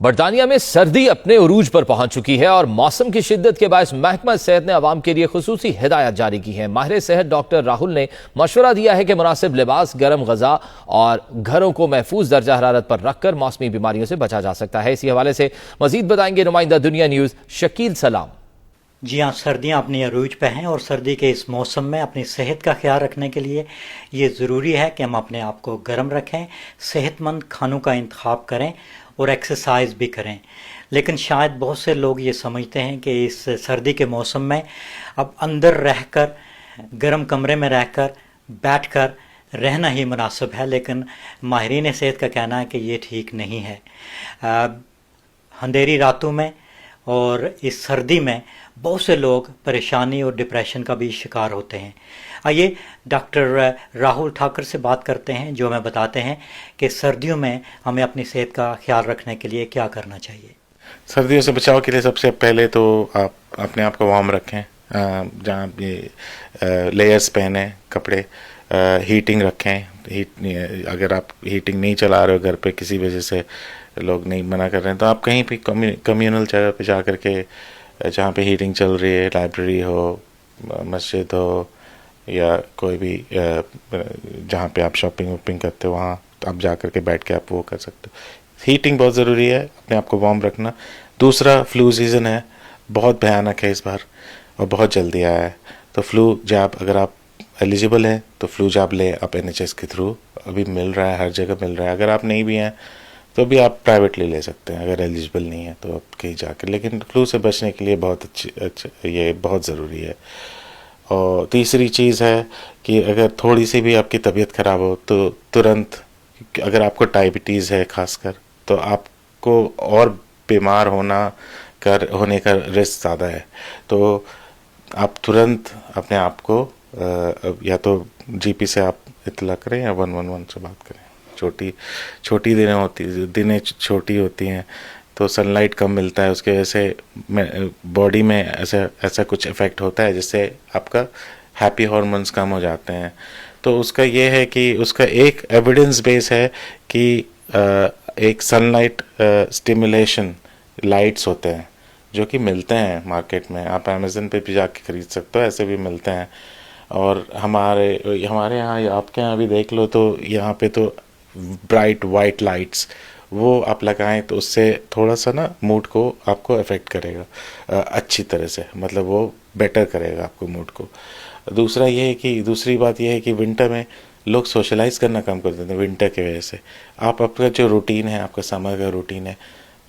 बरतानिया में सर्दी अपने उरूज पर पहुंच चुकी है और मौसम की शिद्दत के बायस महकमा सेहत ने आवाम के लिए खुसूसी हिदायत जारी की है। माहिर सेहत डॉक्टर राहुल ने मशवरा दिया है कि मुनासिब लिबास, गर्म गजा और घरों को महफूज दर्जा हरारत पर रखकर मौसमी बीमारियों से बचा जा सकता है। इसी हवाले से मजीद बताएंगे नुमाइंदा दुनिया न्यूज शकील सलाम। जी हाँ, सर्दियाँ अपनी अरूज पे हैं और सर्दी के इस मौसम में अपनी सेहत का ख्याल रखने के लिए ये ज़रूरी है कि हम अपने आप को गर्म रखें, सेहतमंद खानों का इंतखाब करें और एक्सरसाइज भी करें। लेकिन शायद बहुत से लोग ये समझते हैं कि इस सर्दी के मौसम में अब अंदर रहकर, गर्म कमरे में रहकर, बैठकर रहना ही मुनासिब है, लेकिन माहिरीन सेहत का कहना है कि ये ठीक नहीं है। अंधेरी रातों में और इस सर्दी में बहुत से लोग परेशानी और डिप्रेशन का भी शिकार होते हैं। आइए डॉक्टर राहुल ठाकर से बात करते हैं, जो हमें बताते हैं कि सर्दियों में हमें अपनी सेहत का ख्याल रखने के लिए क्या करना चाहिए। सर्दियों से बचाव के लिए सबसे पहले तो आप अपने आप को वार्म रखें, जहाँ भी लेयर्स पहने कपड़े, हीटिंग रखें। अगर आप हीटिंग नहीं चला रहे हो घर पे, किसी वजह से लोग नहीं मना कर रहे हैं, तो आप कहीं भी कम्युनल जगह पे जा कर के, जहाँ पे हीटिंग चल रही है, लाइब्रेरी हो, मस्जिद हो या कोई भी जहाँ पे आप शॉपिंग वॉपिंग करते हो, वहाँ आप जा कर के बैठ के आप वो कर सकते हो। हीटिंग बहुत ज़रूरी है, अपने आप को वार्म रखना। दूसरा, फ्लू सीज़न है, बहुत भयानक है इस बार और बहुत जल्दी आया है। तो फ्लू जॉब अगर आप एलिजिबल हैं तो फ्लू जॉब ले आप NHS के थ्रू, अभी मिल रहा है, हर जगह मिल रहा है। अगर आप नहीं भी हैं तो भी आप प्राइवेटली ले सकते हैं, अगर एलिजिबल नहीं है तो आप कहीं जाकर। लेकिन फ्लू से बचने के लिए बहुत ये बहुत ज़रूरी है। और तीसरी चीज़ है कि अगर थोड़ी सी भी आपकी तबीयत ख़राब हो तो तुरंत, अगर आपको डायबिटीज़ है खासकर, तो आपको और बीमार होने का रिस्क ज़्यादा है। तो आप तुरंत अपने आप को या तो GP से आप इत्तला करें या 111 से बात करें। छोटी दिनें छोटी होती हैं तो सनलाइट कम मिलता है, उसके वजह से बॉडी में ऐसा कुछ इफ़ेक्ट होता है जिससे आपका हैप्पी हार्मोन्स कम हो जाते हैं। तो उसका ये है कि उसका एक एविडेंस बेस है कि एक सनलाइट स्टिमुलेशन लाइट्स होते हैं जो कि मिलते हैं मार्केट में, आप अमेज़न पे भी जाके खरीद सकते हो, ऐसे भी मिलते हैं। और हमारे यहाँ या आपके यहाँ भी देख लो तो यहाँ पे तो ब्राइट वाइट लाइट्स वो आप लगाएं तो उससे थोड़ा सा ना मूड को आपको अफेक्ट करेगा अच्छी तरह से, मतलब वो बेटर करेगा आपको मूड को। दूसरी बात ये है कि विंटर में लोग सोशलाइज करना कम कर देते हैं विंटर की वजह से। आप आपका जो रूटीन है, आपका समर का रूटीन है,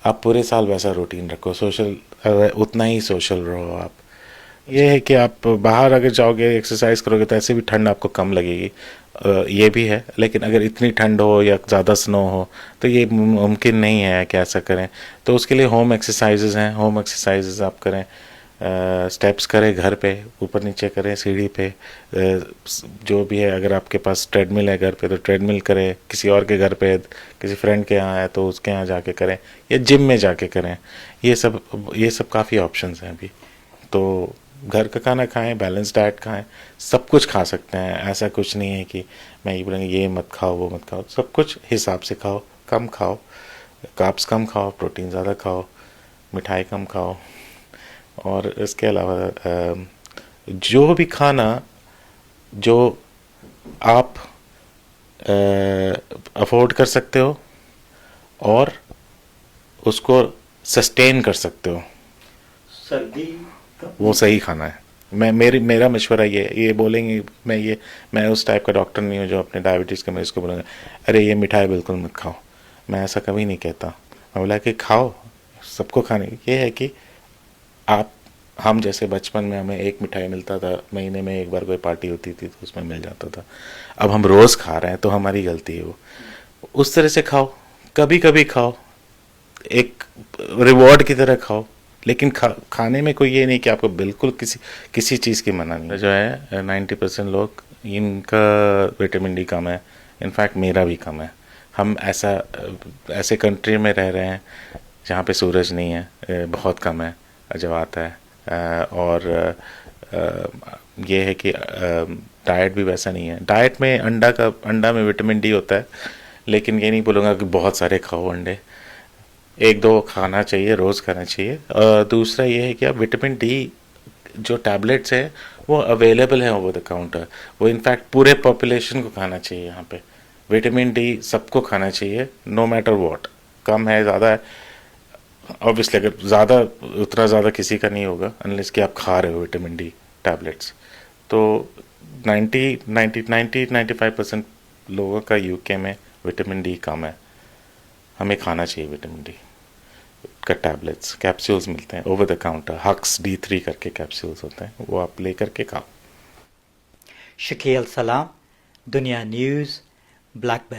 आप पूरे साल वैसा रूटीन रखो, उतना ही सोशल रहो आप। ये है कि आप बाहर अगर जाओगे, एक्सरसाइज करोगे तो ऐसे भी ठंड आपको कम लगेगी, ये भी है। लेकिन अगर इतनी ठंड हो या ज़्यादा स्नो हो तो ये मुमकिन नहीं है कि ऐसा करें। तो उसके लिए होम एक्सरसाइजेज हैं, होम एक्सरसाइजेज आप करें, स्टेप्स करें घर पे, ऊपर नीचे करें सीढ़ी पे, जो भी है। अगर आपके पास ट्रेडमिल है घर पे तो ट्रेडमिल करें, किसी और के घर पे, किसी फ्रेंड के यहाँ है तो उसके यहाँ जाके करें, या जिम में जाके करें। ये सब काफ़ी ऑप्शंस हैं अभी। तो घर का खाना खाएं, बैलेंस डाइट खाएं, सब कुछ खा सकते हैं। ऐसा कुछ नहीं है कि मैं ये बोलेंगे ये मत खाओ वो मत खाओ, सब कुछ हिसाब से खाओ, कम खाओ, कार्ब्स कम खाओ, प्रोटीन ज़्यादा खाओ, मिठाई कम खाओ। और इसके अलावा जो भी खाना जो आप अफोर्ड कर सकते हो और उसको सस्टेन कर सकते हो, सर्दी वो सही खाना है। मेरा मशवरा ये बोलेंगे, मैं उस टाइप का डॉक्टर नहीं हूँ जो अपने डायबिटीज़ के मरीज़ को बोलेंगे अरे ये मिठाई बिल्कुल मत खाओ। मैं ऐसा कभी नहीं कहता। मैं बोला कि खाओ, सबको खाने। ये है कि हम जैसे बचपन में हमें एक मिठाई मिलता था, महीने में एक बार कोई पार्टी होती थी तो उसमें मिल जाता था। अब हम रोज़ खा रहे हैं तो हमारी गलती है वो। उस तरह से खाओ, कभी कभी खाओ, एक रिवॉर्ड की तरह खाओ। लेकिन खाने में कोई ये नहीं कि आपको बिल्कुल किसी चीज़ की मना नहीं। जो है 90% लोग, इनका विटामिन D कम है, इनफैक्ट मेरा भी कम है। हम ऐसे कंट्री में रह रहे हैं जहाँ पे सूरज नहीं है, बहुत कम है जब आता है। और ये है कि डाइट भी वैसा नहीं है। डाइट में अंडा में विटामिन D होता है, लेकिन ये नहीं बोलूँगा कि बहुत सारे खाओ अंडे। 1-2 खाना चाहिए, रोज़ खाना चाहिए। दूसरा ये है कि आप विटामिन डी जो टैबलेट्स हैं वो अवेलेबल हैं ओवर द काउंटर, वो इनफैक्ट पूरे पॉपुलेशन को खाना चाहिए। यहाँ पे विटामिन डी सबको खाना चाहिए, नो मैटर व्हाट, कम है ज़्यादा है। ऑब्वियसली अगर ज़्यादा, उतना ज़्यादा किसी का नहीं होगा अनलेस कि आप खा रहे हो विटामिन डी टैबलेट्स। तो 95% लोगों का यूके में विटामिन डी कम है, हमें खाना चाहिए विटामिन डी का टैबलेट्स। कैप्सूल्स मिलते हैं ओवर द काउंटर, हक्स D3 करके कैप्सूल्स होते हैं, वो आप ले करके खाओ। शकील सलाम, दुनिया न्यूज़, ब्लैकबेरी।